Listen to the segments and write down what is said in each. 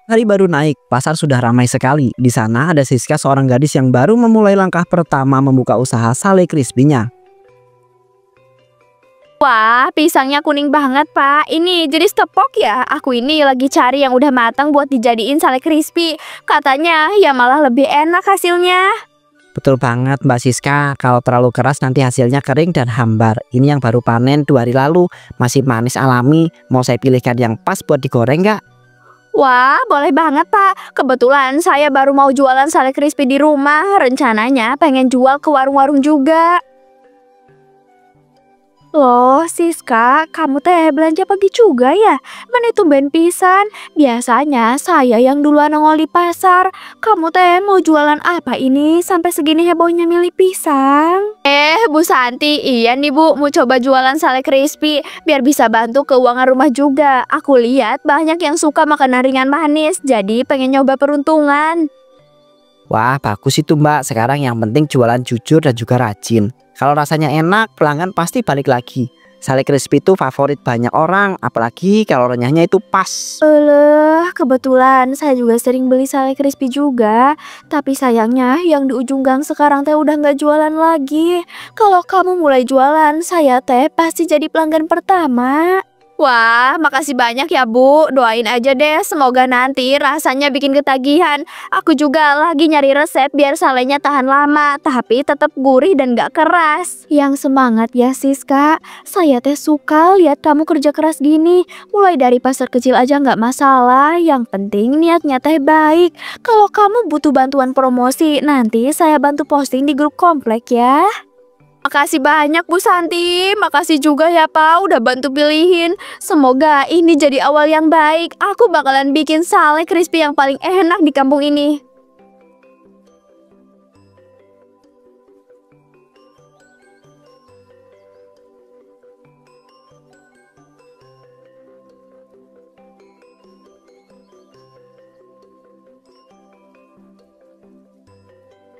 Hari baru naik, pasar sudah ramai sekali. Di sana ada Siska, seorang gadis yang baru memulai langkah pertama membuka usaha sale crispy-nya. Wah, pisangnya kuning banget, Pak. Ini jenis tepok ya? Aku ini lagi cari yang udah matang buat dijadiin sale crispy. Katanya ya malah lebih enak hasilnya. Betul banget Mbak Siska, kalau terlalu keras nanti hasilnya kering dan hambar. Ini yang baru panen 2 hari lalu, masih manis alami. Mau saya pilihkan yang pas buat digoreng nggak? Wah, boleh banget, Pak. Kebetulan saya baru mau jualan sale crispy di rumah. Rencananya pengen jual ke warung-warung juga. Loh, Siska, kamu teh belanja pagi juga ya? Mana tumben pisan. Biasanya saya yang duluan nongol di pasar. Kamu teh mau jualan apa ini sampai segini hebohnya milih pisang? Bu Santi, iya nih Bu, mau coba jualan sale crispy biar bisa bantu keuangan rumah juga. Aku lihat banyak yang suka makanan ringan manis, jadi pengen nyoba peruntungan. Wah, bagus itu Mbak. Sekarang yang penting jualan jujur dan juga rajin. Kalau rasanya enak, pelanggan pasti balik lagi. Sale crispy itu favorit banyak orang, apalagi kalau renyahnya itu pas. Kebetulan saya juga sering beli sale crispy juga. Tapi sayangnya yang di ujung gang sekarang teh udah nggak jualan lagi. Kalau kamu mulai jualan, saya teh pasti jadi pelanggan pertama. Wah, makasih banyak ya Bu. Doain aja deh, semoga nanti rasanya bikin ketagihan. Aku juga lagi nyari resep biar salenya tahan lama, tapi tetap gurih dan gak keras. Yang semangat ya Siska. Saya teh suka lihat kamu kerja keras gini. Mulai dari pasar kecil aja gak masalah. Yang penting niatnya teh baik. Kalau kamu butuh bantuan promosi, nanti saya bantu posting di grup komplek ya. Makasih banyak Bu Santi, makasih juga ya Pak udah bantu pilihin. Semoga ini jadi awal yang baik. Aku bakalan bikin sale crispy yang paling enak di kampung ini.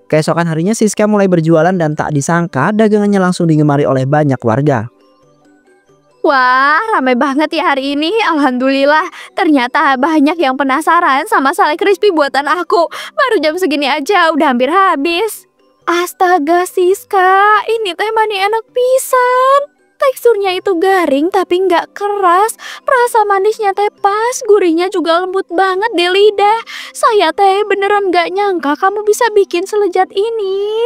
Keesokan harinya Siska mulai berjualan dan tak disangka dagangannya langsung digemari oleh banyak warga. Wah, ramai banget ya hari ini. Alhamdulillah, ternyata banyak yang penasaran sama sale crispy buatan aku. Baru jam segini aja udah hampir habis. Astaga Siska, ini teh manis enak pisan. Teksturnya itu garing tapi nggak keras. Rasa manisnya teh pas, gurihnya juga lembut banget di lidah. Saya teh beneran nggak nyangka kamu bisa bikin selezat ini.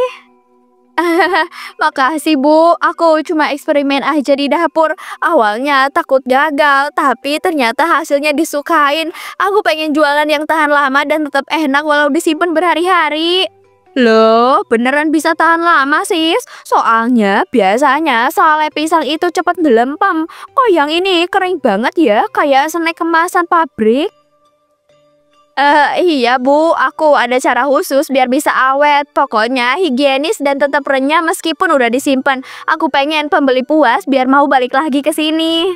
Makasih Bu, aku cuma eksperimen aja di dapur. Awalnya takut gagal, tapi ternyata hasilnya disukain. Aku pengen jualan yang tahan lama dan tetap enak walau disimpan berhari-hari. Loh, beneran bisa tahan lama sis? Soalnya biasanya sale pisang itu cepat delempem. Kok yang ini kering banget ya, kayak snack kemasan pabrik? Iya Bu, aku ada cara khusus biar bisa awet. Pokoknya higienis dan tetap renyah meskipun udah disimpan. Aku pengen pembeli puas biar mau balik lagi ke sini.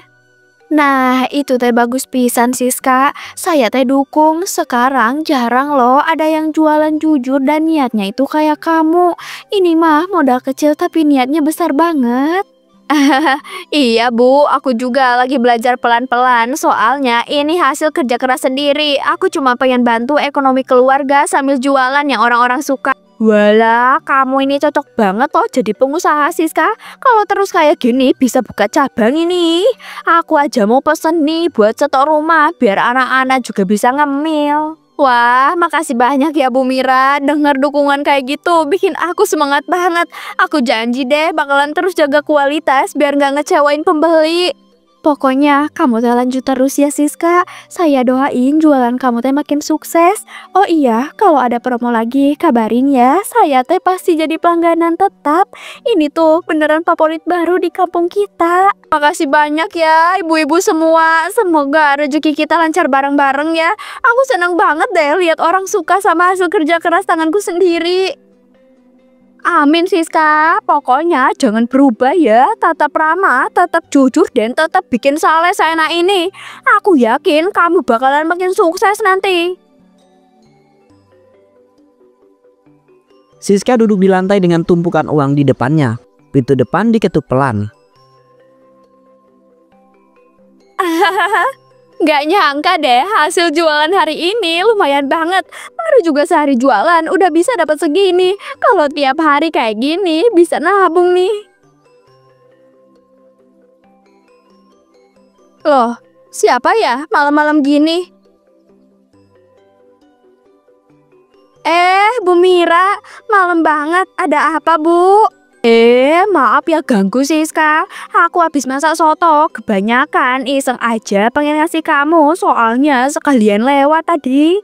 Nah, itu teh bagus pisan Siska. Saya teh dukung. Sekarang jarang loh ada yang jualan jujur dan niatnya itu kayak kamu. Ini mah modal kecil tapi niatnya besar banget. Iya Bu, aku juga lagi belajar pelan-pelan. Soalnya ini hasil kerja keras sendiri. Aku cuma pengen bantu ekonomi keluarga sambil jualan yang orang-orang suka. Walah, kamu ini cocok banget loh jadi pengusaha Siska. Kalau terus kayak gini bisa buka cabang ini. Aku aja mau pesen nih buat stok rumah biar anak-anak juga bisa ngemil. Wah, makasih banyak ya Bu Mira. Dengar dukungan kayak gitu bikin aku semangat banget. Aku janji deh bakalan terus jaga kualitas biar nggak ngecewain pembeli. Pokoknya kamu teh lanjut terus ya Siska. Saya doain jualan kamu teh makin sukses. Oh iya, kalau ada promo lagi kabarin ya. Saya teh pasti jadi pelangganan tetap. Ini tuh beneran favorit baru di kampung kita. Makasih banyak ya ibu-ibu semua. Semoga rezeki kita lancar bareng-bareng ya. Aku seneng banget deh lihat orang suka sama hasil kerja keras tanganku sendiri. Amin Siska, pokoknya jangan berubah ya, tetap ramah, tetap jujur dan tetap bikin sale seenak ini. Aku yakin kamu bakalan makin sukses nanti. Siska duduk di lantai dengan tumpukan uang di depannya. Pintu depan diketuk pelan. Nggak nyangka deh hasil jualan hari ini lumayan banget. Baru juga sehari jualan udah bisa dapat segini. Kalau tiap hari kayak gini bisa nabung nih. Loh, siapa ya malam-malam gini? Bu Mira, malam banget. Ada apa, Bu? Maaf ya ganggu Siska. Aku habis masak soto. Kebanyakan iseng aja pengen ngasih kamu. Soalnya sekalian lewat tadi.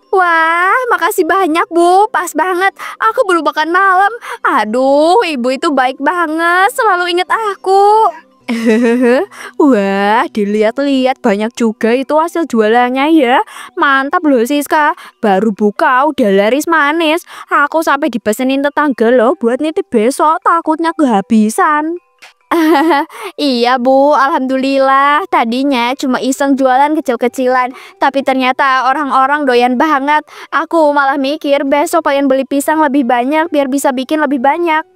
Wah, makasih banyak Bu. Pas banget. Aku belum makan malam. Aduh, ibu itu baik banget. Selalu inget aku. Wah, dilihat-lihat banyak juga itu hasil jualannya ya. Mantap loh Siska. Baru buka udah laris manis. Aku sampai dipesenin tetangga loh buat nitip besok. Takutnya kehabisan. Iya Bu, alhamdulillah. Tadinya cuma iseng jualan kecil-kecilan, tapi ternyata orang-orang doyan banget. Aku malah mikir besok pengen beli pisang lebih banyak biar bisa bikin lebih banyak.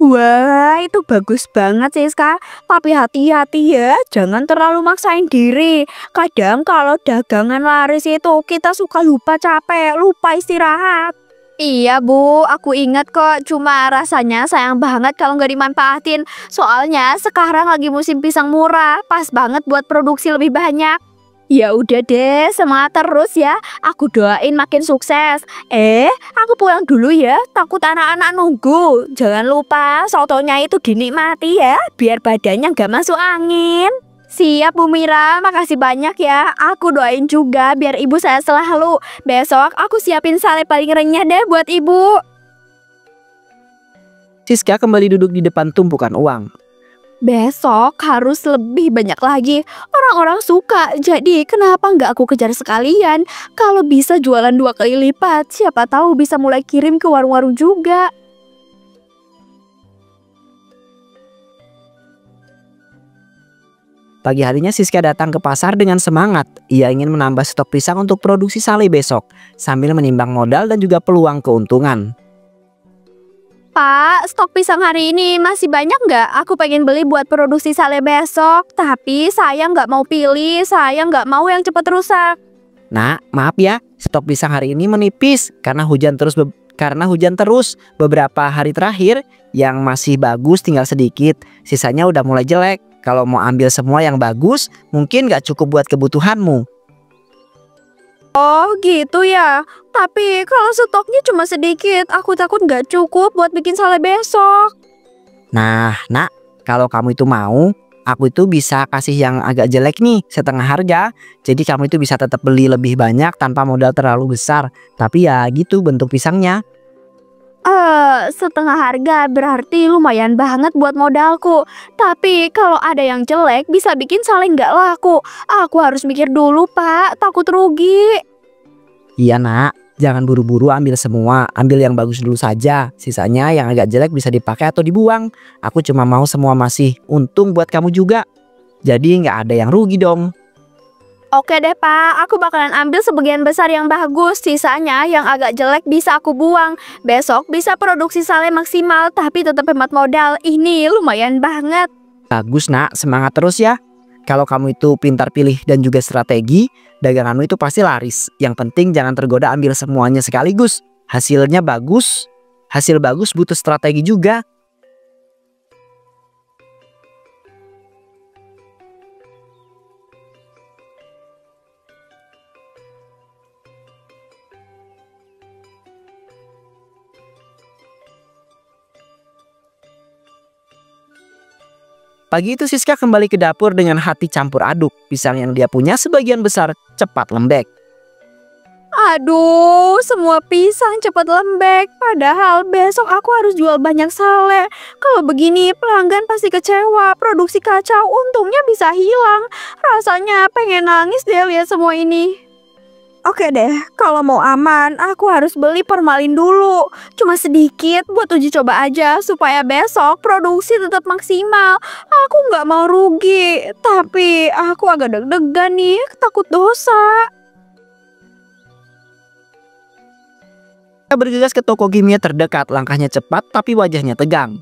Wah, itu bagus banget Siska. Tapi hati-hati ya, jangan terlalu maksain diri. Kadang kalau dagangan laris itu kita suka lupa capek, lupa istirahat. Iya Bu, aku ingat kok. Cuma rasanya sayang banget kalau nggak dimanfaatin. Soalnya sekarang lagi musim pisang murah, pas banget buat produksi lebih banyak. Ya udah deh, semangat terus ya. Aku doain makin sukses. Aku pulang dulu ya. Takut anak-anak nunggu. Jangan lupa sotonya itu dinikmati ya, biar badannya nggak masuk angin. Siap Bu Mira, makasih banyak ya. Aku doain juga biar ibu saya selalu. Besok aku siapin sale paling renyah deh buat ibu. Siska kembali duduk di depan tumpukan uang. Besok harus lebih banyak lagi. Orang-orang suka, jadi kenapa nggak aku kejar sekalian? Kalau bisa jualan 2 kali lipat, siapa tahu bisa mulai kirim ke warung-warung juga. Pagi harinya Siska datang ke pasar dengan semangat. Ia ingin menambah stok pisang untuk produksi sale besok, sambil menimbang modal dan juga peluang keuntungan. Pak, stok pisang hari ini masih banyak nggak? Aku pengen beli buat produksi sale besok. Tapi saya nggak mau pilih, saya nggak mau yang cepat rusak. Nah, maaf ya, stok pisang hari ini menipis karena hujan terus beberapa hari terakhir. Yang masih bagus tinggal sedikit, sisanya udah mulai jelek. Kalau mau ambil semua yang bagus, mungkin nggak cukup buat kebutuhanmu. Oh gitu ya. Tapi kalau stoknya cuma sedikit, aku takut nggak cukup buat bikin sale besok. Nah, nak, kalau kamu itu mau, aku itu bisa kasih yang agak jelek nih, setengah harga. Jadi kamu itu bisa tetap beli lebih banyak tanpa modal terlalu besar. Tapi ya gitu bentuk pisangnya. Setengah harga berarti lumayan banget buat modalku. Tapi kalau ada yang jelek bisa bikin sale nggak laku. Aku harus mikir dulu Pak, takut rugi. Iya nak, jangan buru-buru ambil semua, ambil yang bagus dulu saja. Sisanya yang agak jelek bisa dipakai atau dibuang. Aku cuma mau semua masih untung buat kamu juga. Jadi nggak ada yang rugi dong. Oke deh Pak, aku bakalan ambil sebagian besar yang bagus. Sisanya yang agak jelek bisa aku buang. Besok bisa produksi sale maksimal tapi tetap hemat modal. Ini lumayan banget. Bagus nak, semangat terus ya. Kalau kamu itu pintar pilih dan juga strategi, daganganmu itu pasti laris. Yang penting jangan tergoda ambil semuanya sekaligus. Hasilnya bagus. Hasil bagus butuh strategi juga. Pagi itu Siska kembali ke dapur dengan hati campur aduk. Pisang yang dia punya sebagian besar cepat lembek. Aduh, semua pisang cepat lembek. Padahal besok aku harus jual banyak sale. Kalau begini pelanggan pasti kecewa. Produksi kacau, untungnya bisa hilang. Rasanya pengen nangis deh lihat semua ini. Oke deh, kalau mau aman, aku harus beli formalin dulu. Cuma sedikit buat uji coba aja supaya besok produksi tetap maksimal. Aku nggak mau rugi, tapi aku agak deg-degan nih, takut dosa. Dia bergegas ke toko kimia terdekat, langkahnya cepat tapi wajahnya tegang.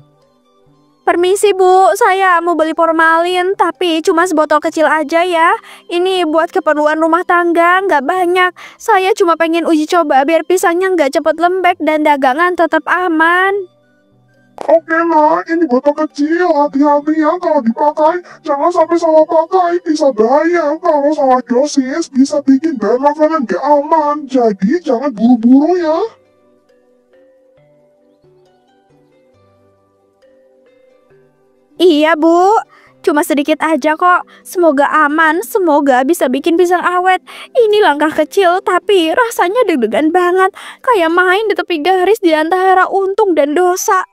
Permisi Bu, saya mau beli formalin, tapi cuma sebotol kecil aja ya. Ini buat keperluan rumah tangga, nggak banyak. Saya cuma pengen uji coba biar pisangnya nggak cepet lembek dan dagangan tetap aman. Oke lah, ini botol kecil, hati-hati ya kalau dipakai. Jangan sampai salah pakai, bisa bahaya. Kalau salah dosis, bisa bikin bahan makanan gak aman. Jadi jangan buru-buru ya. Iya Bu, cuma sedikit aja kok. Semoga aman, semoga bisa bikin pisang awet. Ini langkah kecil tapi rasanya deg-degan banget. Kayak main di tepi garis di antara untung dan dosa.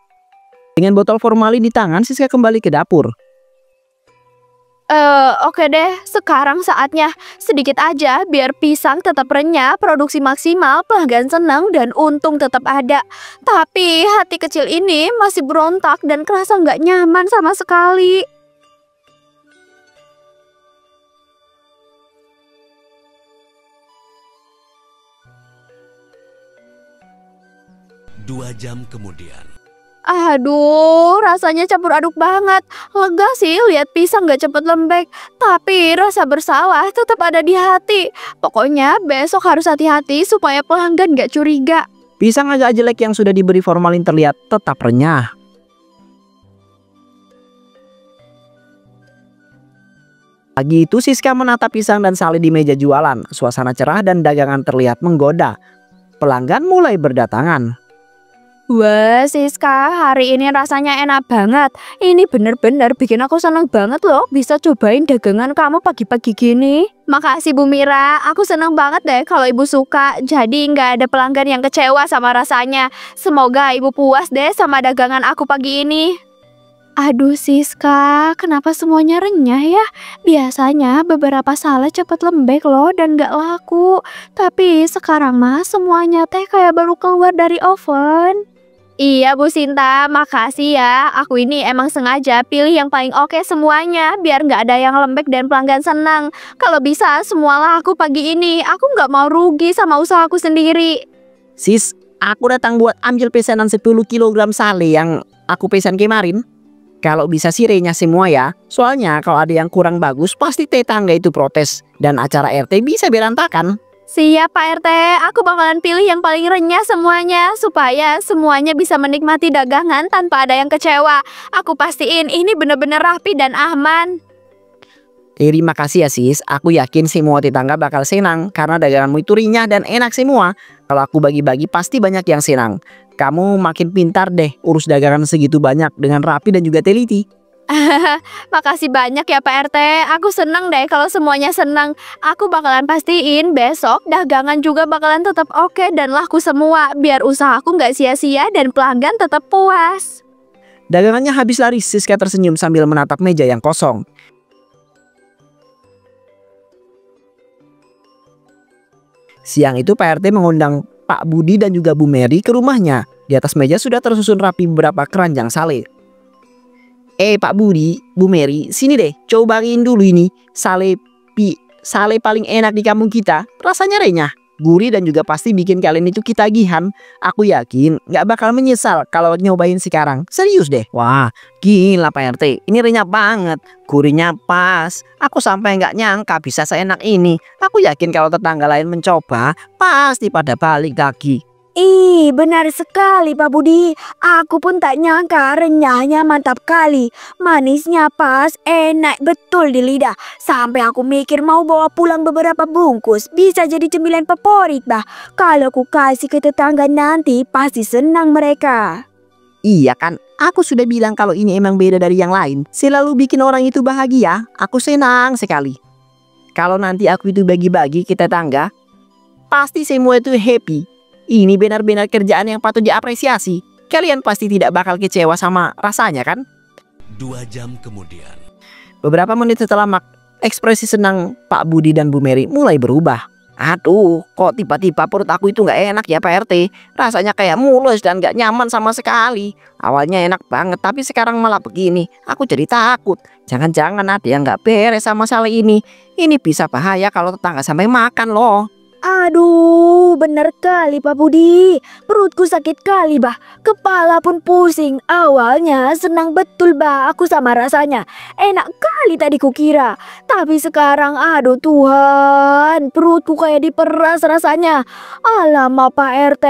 Dengan botol formalin di tangan, Siska kembali ke dapur. Oke deh, sekarang saatnya. Sedikit aja biar pisang tetap renyah, produksi maksimal, pelanggan senang, dan untung tetap ada. Tapi hati kecil ini masih berontak dan kerasa nggak nyaman sama sekali. Dua jam kemudian. Aduh, rasanya campur aduk banget. Lega sih lihat pisang gak cepet lembek, tapi rasa bersalah tetap ada di hati. Pokoknya besok harus hati-hati supaya pelanggan gak curiga. Pisang agak jelek yang sudah diberi formalin terlihat tetap renyah. Pagi itu Siska menatap pisang dan Sally di meja jualan. Suasana cerah dan dagangan terlihat menggoda. Pelanggan mulai berdatangan. Wah Siska, hari ini rasanya enak banget. Ini bener-bener bikin aku seneng banget loh bisa cobain dagangan kamu pagi-pagi gini. Makasih Bu Mira, aku seneng banget deh kalau Ibu suka. Jadi nggak ada pelanggan yang kecewa sama rasanya. Semoga Ibu puas deh sama dagangan aku pagi ini. Aduh Siska, kenapa semuanya renyah ya? Biasanya beberapa salad cepet lembek loh dan gak laku. Tapi sekarang mah semuanya teh kayak baru keluar dari oven. Iya Bu Sinta, makasih ya. Aku ini emang sengaja pilih yang paling oke semuanya biar nggak ada yang lembek dan pelanggan senang. Kalau bisa semualah aku pagi ini. Aku nggak mau rugi sama usahaku sendiri. Sis, aku datang buat ambil pesanan 10 kg sale yang aku pesan kemarin. Kalau bisa sih renyah semua ya. Soalnya kalau ada yang kurang bagus pasti tetangga itu protes. Dan acara RT bisa berantakan. Siap Pak RT, aku bakalan pilih yang paling renyah semuanya supaya semuanya bisa menikmati dagangan tanpa ada yang kecewa. Aku pastiin ini bener-bener rapi dan aman. Terima kasih ya sis, aku yakin semua tetangga bakal senang karena daganganmu itu renyah dan enak semua. Kalau aku bagi-bagi pasti banyak yang senang. Kamu makin pintar deh urus dagangan segitu banyak dengan rapi dan juga teliti. Makasih banyak ya Pak RT. Aku seneng deh kalau semuanya senang. Aku bakalan pastiin besok dagangan juga bakalan tetap oke dan laku semua. Biar usahaku nggak sia-sia dan pelanggan tetap puas. Dagangannya habis laris, Siska tersenyum sambil menatap meja yang kosong. Siang itu Pak RT mengundang Pak Budi dan juga Bu Mary ke rumahnya. Di atas meja sudah tersusun rapi beberapa keranjang sale. Pak Budi, Bu Mary, sini deh, cobain dulu ini sale paling enak di kampung kita. Rasanya renyah, gurih dan juga pasti bikin kalian itu ketagihan. Aku yakin nggak bakal menyesal kalau nyobain sekarang. Serius deh. Wah, gila Pak RT, ini renyah banget, gurihnya pas. Aku sampai nggak nyangka bisa seenak ini. Aku yakin kalau tetangga lain mencoba, pasti pada balik lagi. Ih, benar sekali Pak Budi. Aku pun tak nyangka renyahnya mantap kali. Manisnya pas, enak betul di lidah. Sampai aku mikir mau bawa pulang beberapa bungkus. Bisa jadi cemilan favorit bah. Kalau ku kasih ke tetangga nanti pasti senang mereka. Iya kan, aku sudah bilang kalau ini emang beda dari yang lain. Selalu bikin orang itu bahagia. Aku senang sekali. Kalau nanti aku itu bagi-bagi ke tetangga, pasti semua itu happy. Ini benar-benar kerjaan yang patut diapresiasi. Kalian pasti tidak bakal kecewa sama rasanya kan? 2 jam kemudian. Beberapa menit setelah ekspresi senang Pak Budi dan Bu Mary mulai berubah. Aduh, kok tiba-tiba perut aku itu nggak enak ya Pak RT. Rasanya kayak mulus dan nggak nyaman sama sekali. Awalnya enak banget tapi sekarang malah begini. Aku jadi takut. Jangan-jangan ada yang nggak beres sama sale ini. Ini bisa bahaya kalau tetangga sampai makan loh. Aduh, bener kali Pak Budi. Perutku sakit kali bah. Kepala pun pusing. Awalnya senang betul bah aku sama rasanya. Enak kali tadi kukira. Tapi sekarang aduh Tuhan. Perutku kayak diperas rasanya. Alamak Pak RT.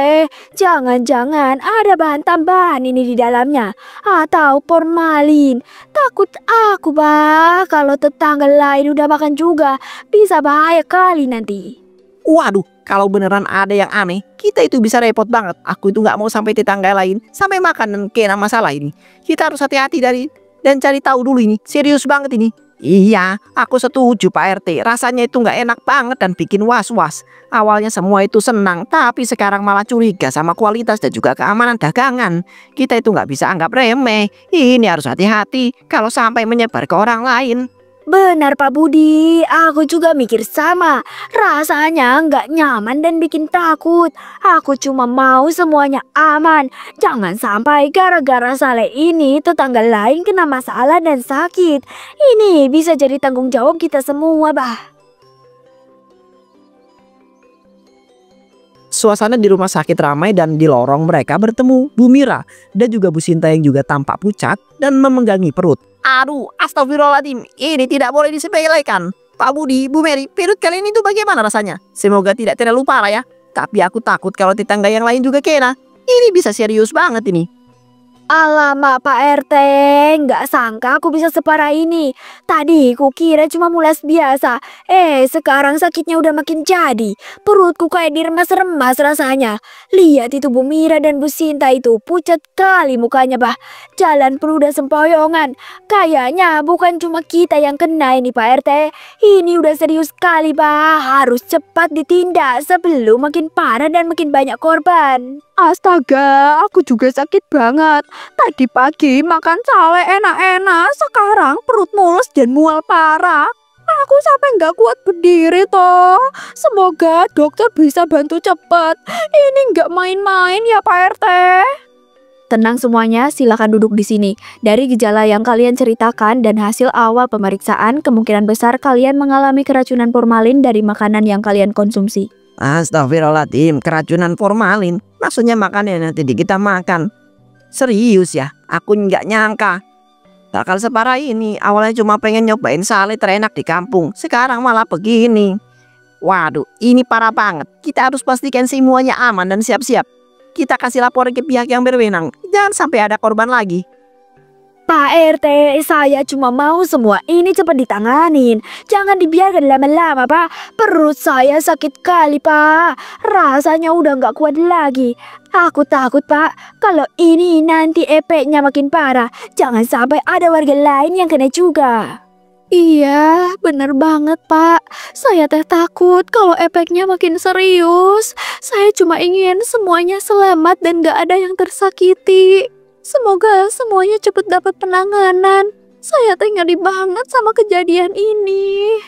Jangan-jangan ada bahan tambahan ini di dalamnya. Atau formalin. Takut aku bah. Kalau tetangga lain udah makan juga. Bisa bahaya kali nanti. Waduh, kalau beneran ada yang aneh, kita itu bisa repot banget. Aku itu nggak mau sampai tetangga lain sampai makan dan kena masalah ini. Kita harus hati-hati dan cari tahu dulu ini. Serius banget ini. Iya, aku setuju Pak RT. Rasanya itu nggak enak banget dan bikin was-was. Awalnya semua itu senang, tapi sekarang malah curiga sama kualitas dan juga keamanan dagangan. Kita itu nggak bisa anggap remeh. Ini harus hati-hati kalau sampai menyebar ke orang lain. Benar Pak Budi, aku juga mikir sama. Rasanya nggak nyaman dan bikin takut. Aku cuma mau semuanya aman. Jangan sampai gara-gara Saleh ini tetangga lain kena masalah dan sakit. Ini bisa jadi tanggung jawab kita semua, bah. Suasana di rumah sakit ramai dan di lorong mereka bertemu Bu Mira dan juga Bu Sinta yang juga tampak pucat dan memenggangi perut. Aduh, astagfirullahaladzim, ini tidak boleh disepelekan. Pak Budi, Bu Mary, perut kalian itu bagaimana rasanya? Semoga tidak terlalu parah ya. Tapi aku takut kalau tetangga yang lain juga kena. Ini bisa serius banget ini. Alamak Pak RT, nggak sangka aku bisa separah ini. Tadi kukira cuma mulas biasa. Sekarang sakitnya udah makin jadi. Perutku kayak diremas-remas rasanya. Lihat itu Bu Mira dan Bu Sinta itu pucat kali mukanya bah. Jalan pun udah sempoyongan. Kayaknya bukan cuma kita yang kena ini Pak RT. Ini udah serius kali bah. Harus cepat ditindak sebelum makin parah dan makin banyak korban. Astaga, aku juga sakit banget. Tadi pagi makan sale enak-enak, sekarang perut mulus dan mual parah. Aku sampai nggak kuat berdiri toh. Semoga dokter bisa bantu cepat. Ini nggak main-main ya Pak RT. Tenang semuanya, silakan duduk di sini. Dari gejala yang kalian ceritakan dan hasil awal pemeriksaan, kemungkinan besar kalian mengalami keracunan formalin dari makanan yang kalian konsumsi. Astagfirullahaladzim, keracunan formalin. Maksudnya makanan yang tadi kita makan. Serius ya, aku nggak nyangka bakal separah ini. Awalnya cuma pengen nyobain sale terenak di kampung, sekarang malah begini. Waduh, ini parah banget. Kita harus pastikan semuanya aman dan siap-siap. Kita kasih laporan ke pihak yang berwenang. Jangan sampai ada korban lagi. Pak RT, saya cuma mau semua ini cepat ditanganin. Jangan dibiarkan lama-lama, Pak. Perut saya sakit kali, Pak. Rasanya udah nggak kuat lagi. Aku takut, Pak. Kalau ini nanti efeknya makin parah. Jangan sampai ada warga lain yang kena juga. Iya, bener banget Pak. Saya takut kalau efeknya makin serius. Saya cuma ingin semuanya selamat dan gak ada yang tersakiti. Semoga semuanya cepat dapat penanganan. Saya ngeri banget sama kejadian ini.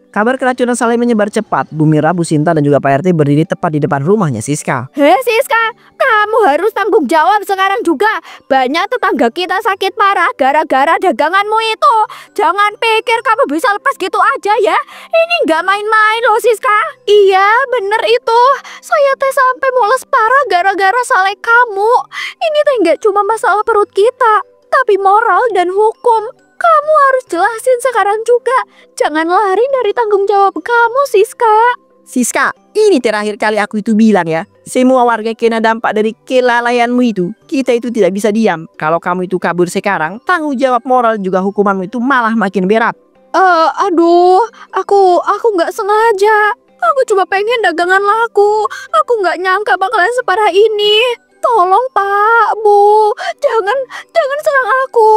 Kabar keracunan sale menyebar cepat. Bu Mira, Bu Sinta dan juga Pak RT berdiri tepat di depan rumahnya Siska. Siska, kamu harus tanggung jawab sekarang juga. Banyak tetangga kita sakit parah gara-gara daganganmu itu. Jangan pikir kamu bisa lepas gitu aja ya. Ini nggak main-main loh Siska. Iya, bener itu. Saya sampai mules parah gara-gara sale kamu. Ini nggak cuma masalah perut kita, tapi moral dan hukum. Kamu harus jelasin sekarang juga. Jangan lari dari tanggung jawab kamu, Siska. Siska, ini terakhir kali aku itu bilang ya. Semua warga kena dampak dari kelalaianmu itu. Kita itu tidak bisa diam. Kalau kamu itu kabur sekarang, tanggung jawab moral juga hukumanmu itu malah makin berat. Aduh, aku nggak sengaja. Aku cuma pengen dagangan laku. Aku nggak nyangka bakalan separah ini. Tolong Pak, Bu, jangan serang aku.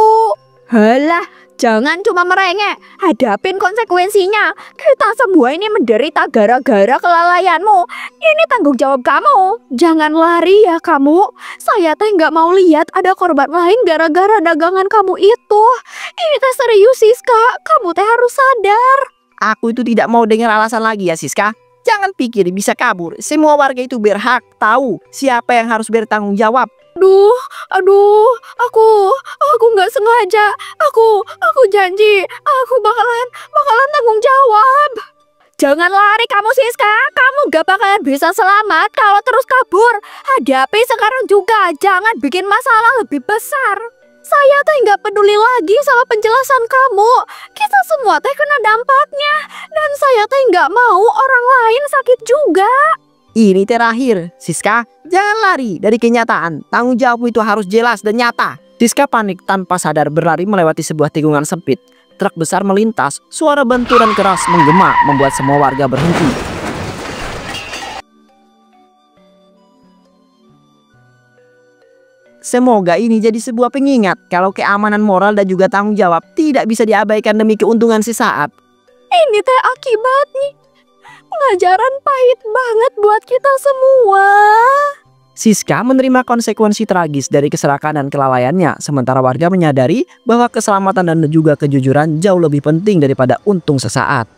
Halah, jangan cuma merengek. Hadapin konsekuensinya. Kita semua ini menderita gara-gara kelalaianmu. Ini tanggung jawab kamu. Jangan lari ya kamu. Saya nggak mau lihat ada korban lain gara-gara dagangan kamu itu. Ini serius Siska. Kamu harus sadar. Aku itu tidak mau dengar alasan lagi ya Siska. Jangan pikir bisa kabur. Semua warga itu berhak tahu siapa yang harus bertanggung jawab. Aduh, aku nggak sengaja. Aku Aku janji, aku bakalan tanggung jawab. Jangan lari kamu Siska, kamu gak bakalan bisa selamat kalau terus kabur. Hadapi sekarang juga, jangan bikin masalah lebih besar. Saya teh nggak peduli lagi sama penjelasan kamu. Kita semua teh kena dampaknya. Dan saya teh nggak mau orang lain sakit juga. Ini terakhir, Siska, jangan lari dari kenyataan. Tanggung jawab itu harus jelas dan nyata. Siska panik tanpa sadar berlari melewati sebuah tikungan sempit. Truk besar melintas, suara benturan keras menggema membuat semua warga berhenti. Semoga ini jadi sebuah pengingat kalau keamanan moral dan juga tanggung jawab tidak bisa diabaikan demi keuntungan sesaat. Ini teh akibatnya. Pelajaran pahit banget buat kita semua. Siska menerima konsekuensi tragis dari keserakahan dan kelalaiannya, sementara warga menyadari bahwa keselamatan dan juga kejujuran jauh lebih penting daripada untung sesaat.